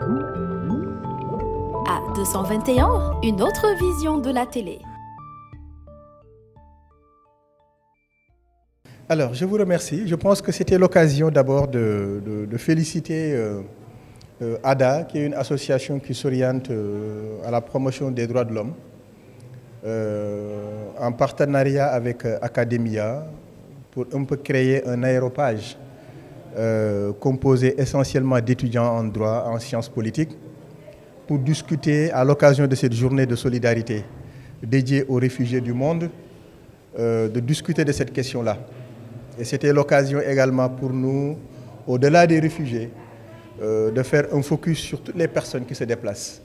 À 221, une autre vision de la télé. Alors, je vous remercie. Je pense que c'était l'occasion d'abord de féliciter ADA, qui est une association qui s'oriente à la promotion des droits de l'homme, en partenariat avec Academia, pour un peu créer un aéropage composé essentiellement d'étudiants en droit, en sciences politiques, pour discuter à l'occasion de cette journée de solidarité dédiée aux réfugiés du monde, de discuter de cette question-là. Et c'était l'occasion également pour nous, au-delà des réfugiés, de faire un focus sur toutes les personnes qui se déplacent.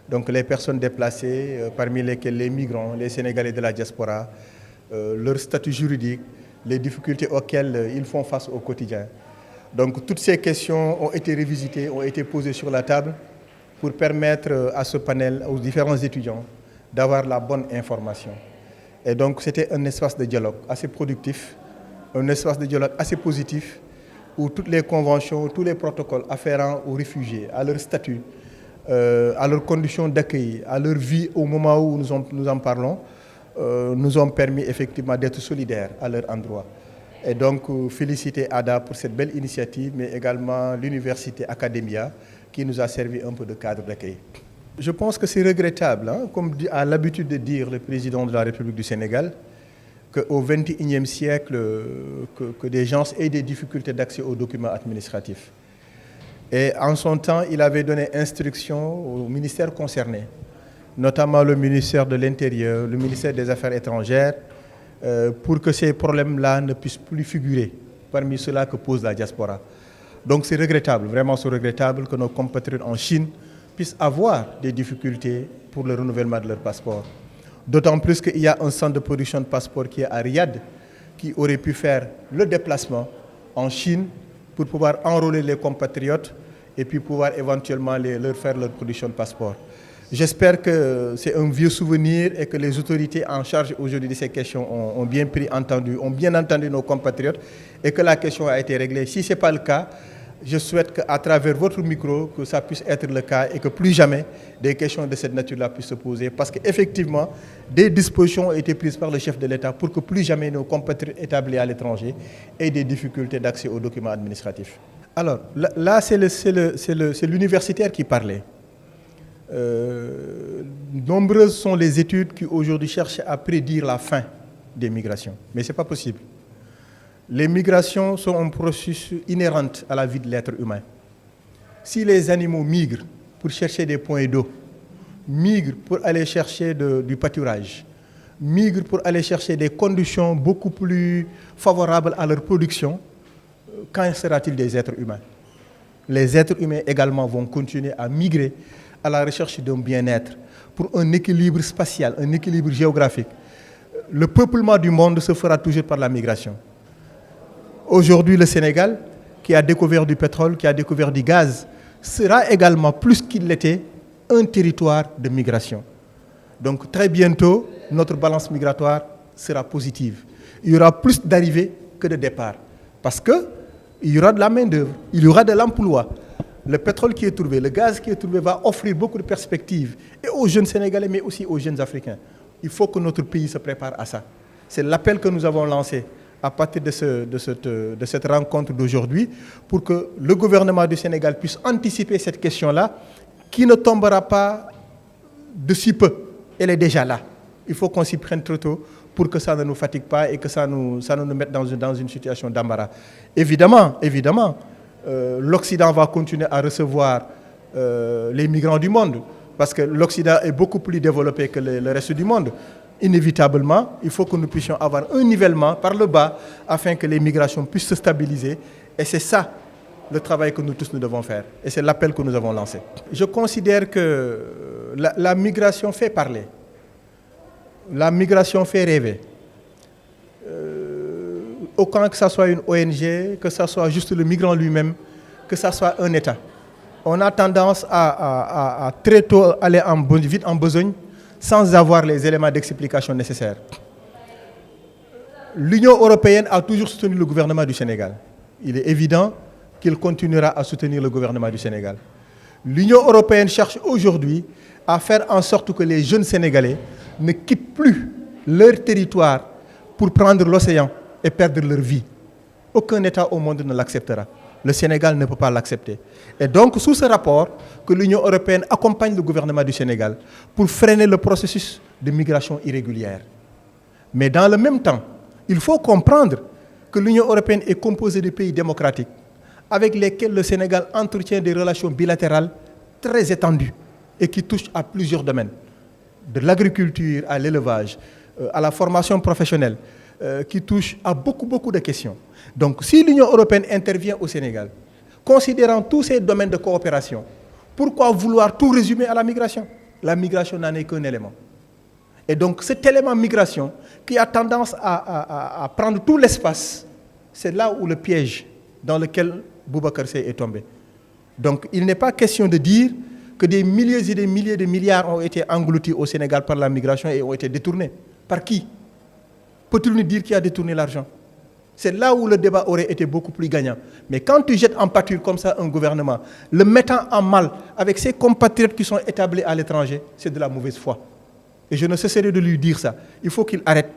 Donc les personnes déplacées, parmi lesquelles les migrants, les Sénégalais de la diaspora, leur statut juridique, les difficultés auxquelles ils font face au quotidien. Donc toutes ces questions ont été revisitées, ont été posées sur la table pour permettre à ce panel, aux différents étudiants, d'avoir la bonne information. Et donc c'était un espace de dialogue assez productif, un espace de dialogue assez positif, où toutes les conventions, tous les protocoles afférents aux réfugiés, à leur statut, à leurs conditions d'accueil, à leur vie au moment où nous en parlons, nous ont permis effectivement d'être solidaires à leur endroit. Et donc féliciter ADA pour cette belle initiative, mais également l'université Academia qui nous a servi un peu de cadre d'accueil. Je pense que c'est regrettable, hein, comme a l'habitude de dire le président de la République du Sénégal, qu'au XXIe siècle, que des gens aient des difficultés d'accès aux documents administratifs. Et en son temps, il avait donné instruction aux ministères concernés, notamment le ministère de l'Intérieur, le ministère des Affaires étrangères, pour que ces problèmes-là ne puissent plus figurer parmi ceux-là que pose la diaspora. Donc c'est regrettable, vraiment c'est regrettable que nos compatriotes en Chine puissent avoir des difficultés pour le renouvellement de leur passeport. D'autant plus qu'il y a un centre de production de passeports qui est à Riyad, qui aurait pu faire le déplacement en Chine pour pouvoir enrôler les compatriotes et puis pouvoir éventuellement leur faire leur production de passeport. J'espère que c'est un vieux souvenir et que les autorités en charge aujourd'hui de ces questions ont bien entendu nos compatriotes et que la question a été réglée. Si ce n'est pas le cas, je souhaite qu'à travers votre micro, que ça puisse être le cas et que plus jamais des questions de cette nature-là puissent se poser. Parce qu'effectivement, des dispositions ont été prises par le chef de l'État pour que plus jamais nos compatriotes établis à l'étranger aient des difficultés d'accès aux documents administratifs. Alors, là c'est l'universitaire qui parlait. Nombreuses sont les études qui aujourd'hui cherchent à prédire la fin des migrations. Mais ce n'est pas possible. Les migrations sont un processus inhérent à la vie de l'être humain. Si les animaux migrent pour chercher des points d'eau, migrent pour aller chercher du pâturage, migrent pour aller chercher des conditions beaucoup plus favorables à leur production, qu'en sera-t-il des êtres humains? Les êtres humains également vont continuer à migrer à la recherche d'un bien-être, pour un équilibre spatial, un équilibre géographique. Le peuplement du monde se fera toujours par la migration. Aujourd'hui, le Sénégal, qui a découvert du pétrole, qui a découvert du gaz, sera également, plus qu'il l'était, un territoire de migration. Donc très bientôt, notre balance migratoire sera positive. Il y aura plus d'arrivées que de départs. Parce qu'il y aura de la main-d'œuvre, il y aura de l'emploi. Le pétrole qui est trouvé, le gaz qui est trouvé va offrir beaucoup de perspectives, et aux jeunes Sénégalais, mais aussi aux jeunes Africains. Il faut que notre pays se prépare à ça. C'est l'appel que nous avons lancé à partir de cette rencontre d'aujourd'hui, pour que le gouvernement du Sénégal puisse anticiper cette question-là, qui ne tombera pas de si peu. Elle est déjà là. Il faut qu'on s'y prenne trop tôt pour que ça ne nous fatigue pas et que ça ne nous mette dans une situation d'embarras. Évidemment, l'Occident va continuer à recevoir les migrants du monde, parce que l'Occident est beaucoup plus développé que le reste du monde. Inévitablement, il faut que nous puissions avoir un nivellement par le bas afin que les migrations puissent se stabiliser. Et c'est ça le travail que nous tous nous devons faire. Et c'est l'appel que nous avons lancé. Je considère que la migration fait parler. La migration fait rêver. Aucun que ce soit une ONG, que ce soit juste le migrant lui-même, que ce soit un État. On a tendance à très tôt aller vite en besogne, sans avoir les éléments d'explication nécessaires. L'Union européenne a toujours soutenu le gouvernement du Sénégal. Il est évident qu'il continuera à soutenir le gouvernement du Sénégal. L'Union européenne cherche aujourd'hui à faire en sorte que les jeunes Sénégalais ne quittent plus leur territoire pour prendre l'océan et perdre leur vie. Aucun État au monde ne l'acceptera. Le Sénégal ne peut pas l'accepter. Et donc, sous ce rapport, que l'Union européenne accompagne le gouvernement du Sénégal pour freiner le processus de migration irrégulière. Mais dans le même temps, il faut comprendre que l'Union européenne est composée de pays démocratiques avec lesquels le Sénégal entretient des relations bilatérales très étendues et qui touchent à plusieurs domaines, de l'agriculture à l'élevage, à la formation professionnelle, qui touchent à beaucoup de questions. Donc si l'Union européenne intervient au Sénégal, considérant tous ces domaines de coopération, pourquoi vouloir tout résumer à la migration? La migration n'en est qu'un élément. Et donc cet élément migration qui a tendance à prendre tout l'espace, c'est là où le piège dans lequel Boubacar Seye est tombé. Donc il n'est pas question de dire que des milliers et des milliers de milliards ont été engloutis au Sénégal par la migration et ont été détournés. Par qui? Peut-il nous dire qui a détourné l'argent? C'est là où le débat aurait été beaucoup plus gagnant. Mais quand tu jettes en pâture comme ça un gouvernement, le mettant en mal avec ses compatriotes qui sont établis à l'étranger, c'est de la mauvaise foi. Et je ne cesserai de lui dire ça. Il faut qu'il arrête.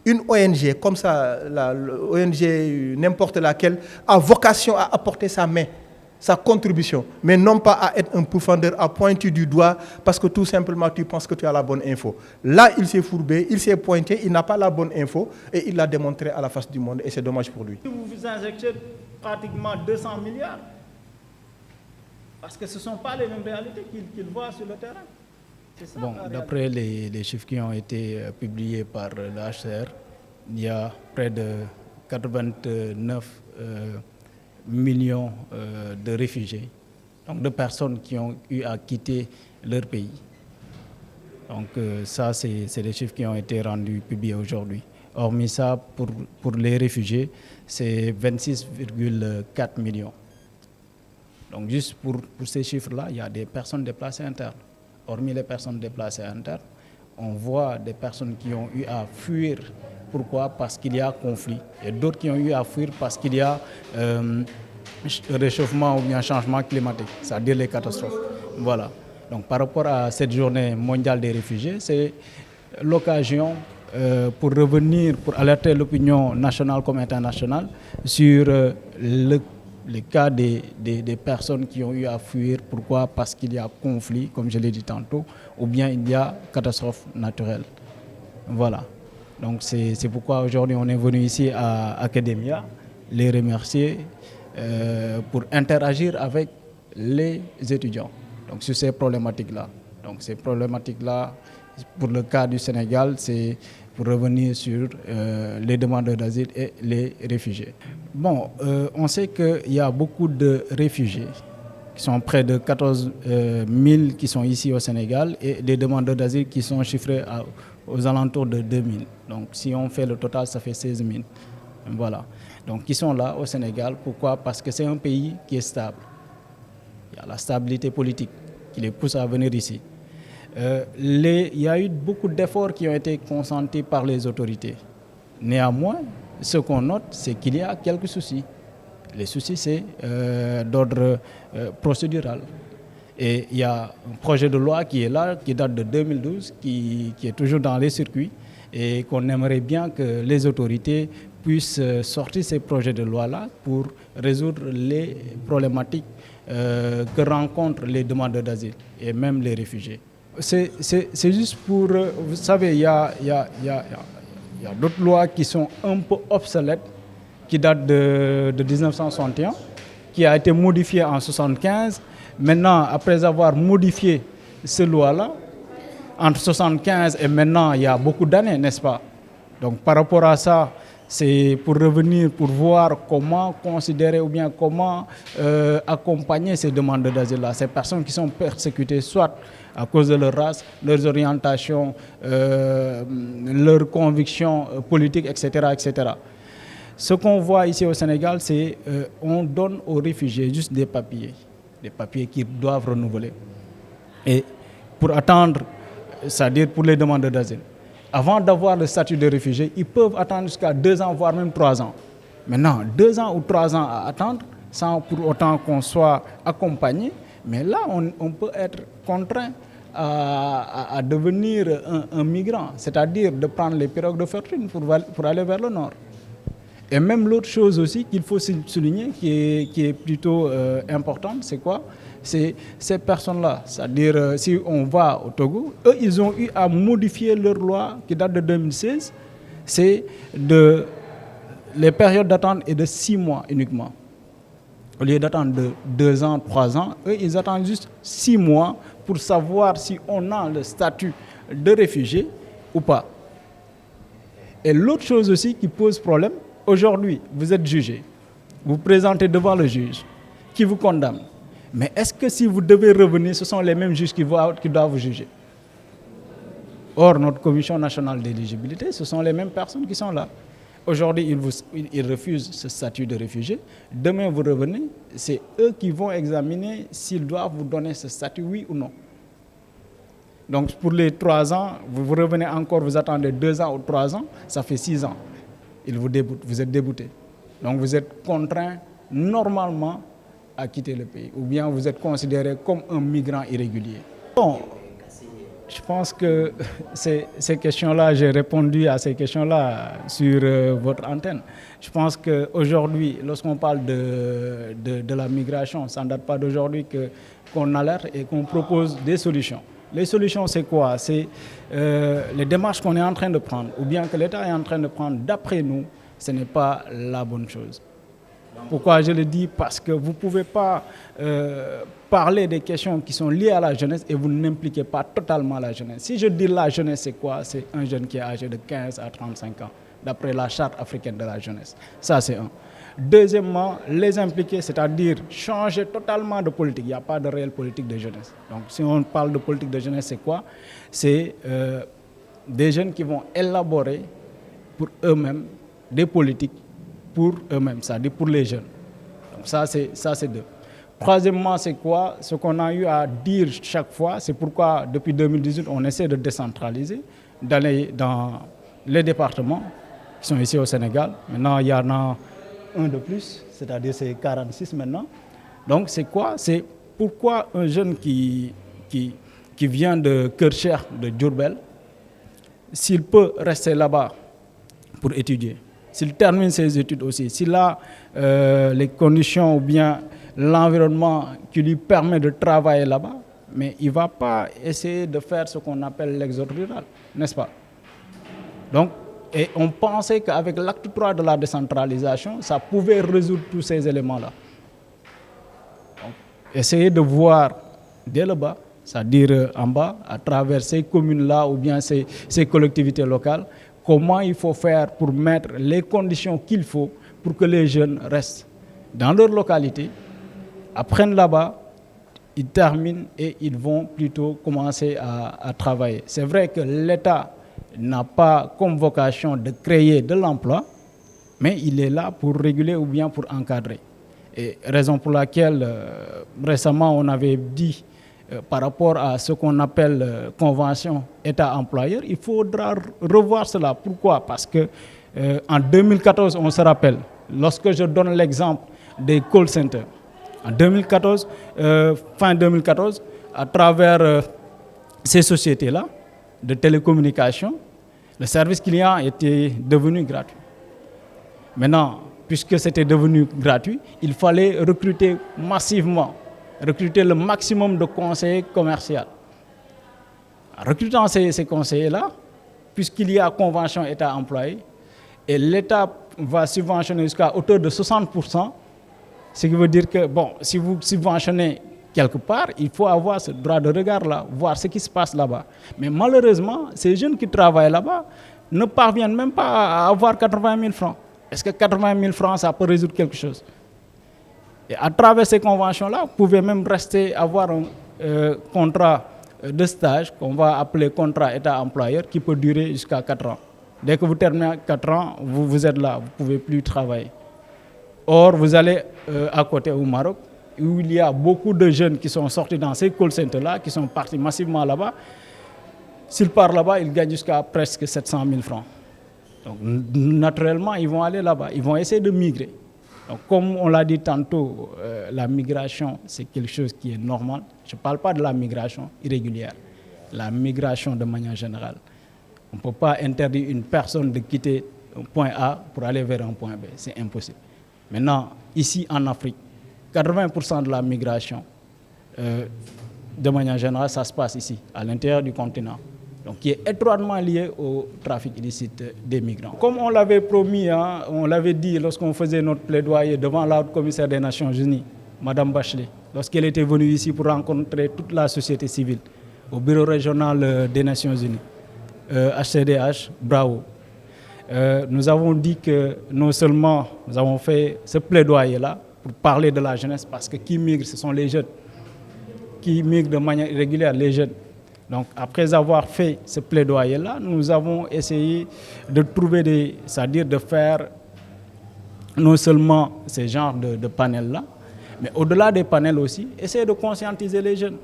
Une ONG comme ça, l'ONG n'importe laquelle, a vocation à apporter sa main, sa contribution, mais non pas à être un pourfendeur, à pointer du doigt parce que tout simplement tu penses que tu as la bonne info. Là, il s'est fourbé, il s'est pointé, il n'a pas la bonne info et il l'a démontré à la face du monde et c'est dommage pour lui. Vous injectez pratiquement 200 milliards parce que ce ne sont pas les mêmes réalités qu'il voit sur le terrain. Bon, d'après les chiffres qui ont été publiés par le HCR, il y a près de 89 millions de réfugiés, donc de personnes qui ont eu à quitter leur pays. Donc ça, c'est les chiffres qui ont été rendus publics aujourd'hui. Hormis ça, pour les réfugiés, c'est 26,4 millions. Donc juste pour ces chiffres-là, il y a des personnes déplacées internes. Hormis les personnes déplacées internes, on voit des personnes qui ont eu à fuir. Pourquoi? Parce qu'il y a conflit. Et d'autres qui ont eu à fuir parce qu'il y a réchauffement ou bien changement climatique, c'est-à-dire les catastrophes. Voilà. Donc par rapport à cette journée mondiale des réfugiés, c'est l'occasion pour revenir, pour alerter l'opinion nationale comme internationale sur le cas des personnes qui ont eu à fuir. Pourquoi? Parce qu'il y a conflit, comme je l'ai dit tantôt, ou bien il y a catastrophe naturelle. Voilà. Donc c'est pourquoi aujourd'hui on est venu ici à Academia, les remercier pour interagir avec les étudiants donc, sur ces problématiques-là. Donc ces problématiques-là, pour le cas du Sénégal, c'est pour revenir sur les demandeurs d'asile et les réfugiés. Bon, on sait qu'il y a beaucoup de réfugiés, qui sont près de 14 000 qui sont ici au Sénégal, et des demandeurs d'asile qui sont chiffrés aux alentours de 2 000. Donc si on fait le total, ça fait 16 000. Voilà. Donc qui sont là au Sénégal. Pourquoi? Parce que c'est un pays qui est stable. Il y a la stabilité politique qui les pousse à venir ici. Il y a eu beaucoup d'efforts qui ont été consentis par les autorités. Néanmoins, ce qu'on note, c'est qu'il y a quelques soucis. Les soucis, c'est d'ordre procédural. Et il y a un projet de loi qui est là, qui date de 2012, qui est toujours dans les circuits, et qu'on aimerait bien que les autorités puissent sortir ces projets de loi-là pour résoudre les problématiques que rencontrent les demandeurs d'asile et même les réfugiés. C'est juste pour... Vous savez, il y a d'autres lois qui sont un peu obsolètes, qui datent de 1961, qui a été modifiée en 1975. Maintenant, après avoir modifié ces lois-là, entre 1975 et maintenant, il y a beaucoup d'années, n'est-ce pas? Donc par rapport à ça, c'est pour revenir, pour voir comment considérer ou bien comment accompagner ces demandeurs d'asile-là, ces personnes qui sont persécutées, soit à cause de leur race, leurs orientations, leurs convictions politiques, etc., etc. Ce qu'on voit ici au Sénégal, c'est qu'on donne aux réfugiés juste des papiers qu'ils doivent renouveler. Et pour attendre, c'est-à-dire pour les demandeurs d'asile, avant d'avoir le statut de réfugié, ils peuvent attendre jusqu'à 2 ans, voire même 3 ans. Maintenant, 2 ans ou 3 ans à attendre, sans pour autant qu'on soit accompagné, Mais là, on peut être contraint à devenir un migrant, c'est-à-dire de prendre les pirogues de fortune pour aller vers le nord. Et même l'autre chose aussi qu'il faut souligner, qui est plutôt importante, c'est quoi? C'est ces personnes-là. C'est-à-dire, si on va au Togo, eux, ils ont eu à modifier leur loi qui date de 2016. C'est les périodes d'attente est de 6 mois uniquement. Au lieu d'attendre de 2 ans, 3 ans, eux, ils attendent juste 6 mois pour savoir si on a le statut de réfugié ou pas. Et l'autre chose aussi qui pose problème, aujourd'hui, vous êtes jugé, vous vous présentez devant le juge qui vous condamne. Mais est-ce que si vous devez revenir, ce sont les mêmes juges qui doivent vous juger? Or, notre commission nationale d'éligibilité, ce sont les mêmes personnes qui sont là. Aujourd'hui, ils refusent ce statut de réfugié. Demain, vous revenez, c'est eux qui vont examiner s'ils doivent vous donner ce statut, oui ou non. Donc, pour les 3 ans, vous revenez encore, vous attendez 2 ans ou 3 ans, ça fait 6 ans. Ils vous déboutent, vous êtes débouté. Donc, vous êtes contraint normalement à quitter le pays, ou bien vous êtes considéré comme un migrant irrégulier. Bon, je pense que ces questions-là, j'ai répondu à ces questions-là sur votre antenne. Je pense qu'aujourd'hui, lorsqu'on parle de la migration, ça ne date pas d'aujourd'hui qu'on alerte et qu'on propose des solutions. Les solutions, c'est quoi? C'est les démarches qu'on est en train de prendre, ou bien que l'État est en train de prendre, d'après nous, ce n'est pas la bonne chose. Pourquoi je le dis? Parce que vous ne pouvez pas parler des questions qui sont liées à la jeunesse et vous n'impliquez pas totalement la jeunesse. Si je dis la jeunesse, c'est quoi? C'est un jeune qui est âgé de 15 à 35 ans, d'après la charte africaine de la jeunesse. Ça, c'est un. Deuxièmement, les impliquer, c'est-à-dire changer totalement de politique. Il n'y a pas de réelle politique de jeunesse. Donc, si on parle de politique de jeunesse, c'est quoi? C'est des jeunes qui vont élaborer pour eux-mêmes des politiques pour eux-mêmes, c'est-à-dire pour les jeunes. Donc ça, c'est 2. Troisièmement, c'est quoi? Ce qu'on a eu à dire chaque fois, c'est pourquoi depuis 2018, on essaie de décentraliser, d'aller dans les départements qui sont ici au Sénégal. Maintenant, il y en a un de plus, c'est-à-dire c'est 46 maintenant. Donc c'est quoi? C'est pourquoi un jeune qui vient de Kercher, de Diourbel, s'il peut rester là-bas pour étudier, s'il termine ses études aussi, s'il a les conditions ou bien l'environnement qui lui permet de travailler là-bas, mais il ne va pas essayer de faire ce qu'on appelle l'exode rural, n'est-ce pas? Donc, et on pensait qu'avec l'acte 3 de la décentralisation, ça pouvait résoudre tous ces éléments-là. Essayer de voir dès le bas, c'est-à-dire en bas, à travers ces communes-là ou bien ces collectivités locales, comment il faut faire pour mettre les conditions qu'il faut pour que les jeunes restent dans leur localité, apprennent là-bas, ils terminent et ils vont plutôt commencer à travailler. C'est vrai que l'État n'a pas comme vocation de créer de l'emploi, mais il est là pour réguler ou bien pour encadrer. Et raison pour laquelle récemment on avait dit par rapport à ce qu'on appelle convention État-employeur, il faudra revoir cela. Pourquoi? Parce que en 2014, on se rappelle, lorsque je donne l'exemple des call centers, en 2014, fin 2014, à travers ces sociétés-là de télécommunications, le service client était devenu gratuit. Maintenant, puisque c'était devenu gratuit, il fallait recruter massivement, recruter le maximum de conseillers commerciaux. En recrutant ces conseillers-là, puisqu'il y a convention État-employé, et l'État va subventionner jusqu'à hauteur de 60%, ce qui veut dire que, bon, si vous subventionnez quelque part, il faut avoir ce droit de regard-là, voir ce qui se passe là-bas. Mais malheureusement, ces jeunes qui travaillent là-bas ne parviennent même pas à avoir 80 000 francs. Est-ce que 80 000 francs, ça peut résoudre quelque chose? Et à travers ces conventions-là, vous pouvez même avoir un contrat de stage qu'on va appeler contrat État-employeur qui peut durer jusqu'à 4 ans. Dès que vous terminez 4 ans, vous êtes là, vous ne pouvez plus travailler. Or, vous allez à côté au Maroc, où il y a beaucoup de jeunes qui sont sortis dans ces call centers-là, qui sont partis massivement là-bas. S'ils partent là-bas, ils gagnent jusqu'à presque 700 000 francs. Donc, naturellement, ils vont aller là-bas, ils vont essayer de migrer. Donc, comme on l'a dit tantôt, la migration, c'est quelque chose qui est normal. Je ne parle pas de la migration irrégulière, la migration de manière générale. On ne peut pas interdire une personne de quitter un point A pour aller vers un point B. C'est impossible. Maintenant, ici en Afrique, 80% de la migration, de manière générale, ça se passe ici, à l'intérieur du continent. Donc, qui est étroitement lié au trafic illicite des migrants. Comme on l'avait promis, on l'avait dit lorsqu'on faisait notre plaidoyer devant la haute commissaire des Nations Unies, Madame Bachelet, lorsqu'elle était venue ici pour rencontrer toute la société civile au bureau régional des Nations Unies, HCDH, Bravo. Nous avons dit que non seulement nous avons fait ce plaidoyer-là pour parler de la jeunesse, parce que qui migre, ce sont les jeunes, qui migrent de manière irrégulière, les jeunes. Donc, après avoir fait ce plaidoyer-là, nous avons essayé de trouver c'est-à-dire de faire non seulement ce genre de panels-là, mais au-delà des panels aussi, essayer de conscientiser les jeunes,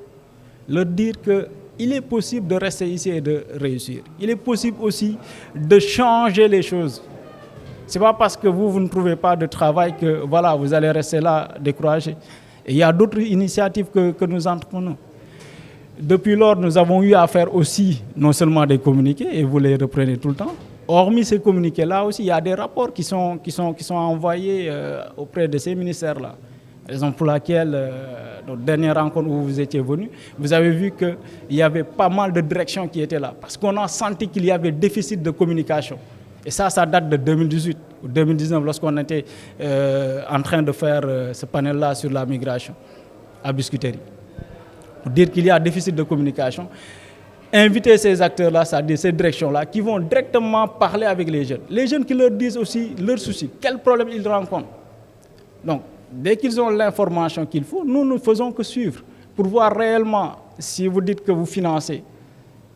leur dire qu'il est possible de rester ici et de réussir. Il est possible aussi de changer les choses. Ce n'est pas parce que vous ne trouvez pas de travail que voilà, vous allez rester là découragé. Et il y a d'autres initiatives que nous entreprenons. Depuis lors, nous avons eu à faire aussi non seulement des communiqués, et vous les reprenez tout le temps. Hormis ces communiqués-là aussi, il y a des rapports qui sont envoyés auprès de ces ministères-là. Raison pour laquelle, notre dernière rencontre où vous étiez venu, vous avez vu qu'il y avait pas mal de directions qui étaient là. Parce qu'on a senti qu'il y avait déficit de communication. Et ça date de 2018 ou 2019, lorsqu'on était en train de faire ce panel-là sur la migration à Biscuiterie. Pour dire qu'il y a déficit de communication, inviter ces acteurs-là, c'est-à-dire ces directions-là, qui vont directement parler avec les jeunes. Les jeunes qui leur disent aussi leurs soucis, quels problèmes ils rencontrent. Donc, dès qu'ils ont l'information qu'il faut, nous ne faisons que suivre pour voir réellement, si vous dites que vous financez,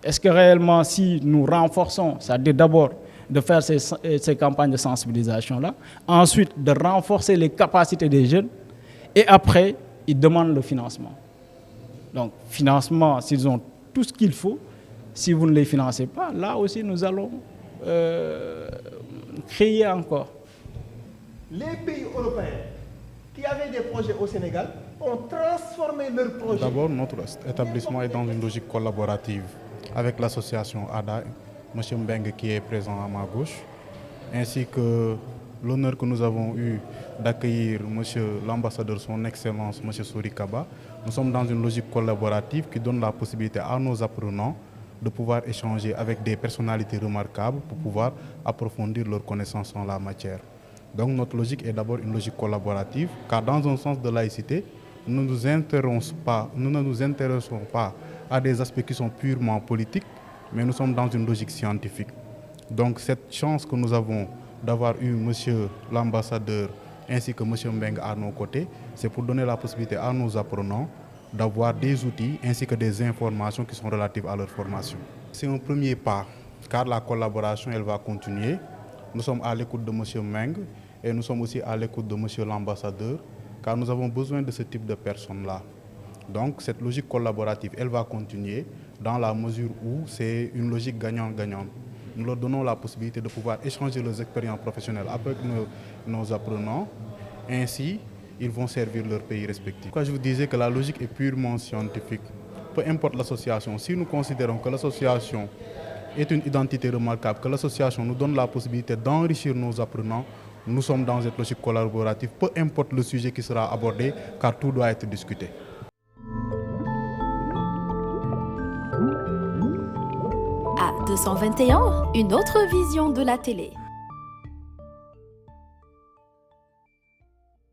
est-ce que réellement, si nous renforçons, c'est-à-dire d'abord de faire ces campagnes de sensibilisation-là, ensuite de renforcer les capacités des jeunes, et après, ils demandent le financement. Donc, financement, s'ils ont tout ce qu'il faut, si vous ne les financez pas, là aussi, nous allons créer encore. Les pays européens qui avaient des projets au Sénégal ont transformé leurs projets. D'abord, notre établissement est dans une logique collaborative avec l'association ADA, M. Mbeng qui est présent à ma gauche, ainsi que l'honneur que nous avons eu d'accueillir M. l'ambassadeur, son Excellence, M. Souri Kaba. Nous sommes dans une logique collaborative qui donne la possibilité à nos apprenants de pouvoir échanger avec des personnalités remarquables pour pouvoir approfondir leurs connaissances en la matière. Donc notre logique est d'abord une logique collaborative, car dans un sens de laïcité, nous ne nous intéressons pas à des aspects qui sont purement politiques, mais nous sommes dans une logique scientifique. Donc cette chance que nous avons d'avoir eu M. l'ambassadeur ainsi que M. Mbeng à nos côtés, c'est pour donner la possibilité à nos apprenants d'avoir des outils ainsi que des informations qui sont relatives à leur formation. C'est un premier pas, car la collaboration elle va continuer. Nous sommes à l'écoute de M. Mbeng et nous sommes aussi à l'écoute de M. l'ambassadeur, car nous avons besoin de ce type de personnes-là. Donc cette logique collaborative, elle va continuer dans la mesure où c'est une logique gagnant-gagnant. Nous leur donnons la possibilité de pouvoir échanger leurs expériences professionnelles avec nos apprenants. Ainsi, ils vont servir leur pays respectif. Pourquoi je vous disais que la logique est purement scientifique. Peu importe l'association, si nous considérons que l'association est une identité remarquable, que l'association nous donne la possibilité d'enrichir nos apprenants, nous sommes dans cette logique collaborative, peu importe le sujet qui sera abordé, car tout doit être discuté. À 221, une autre vision de la télé.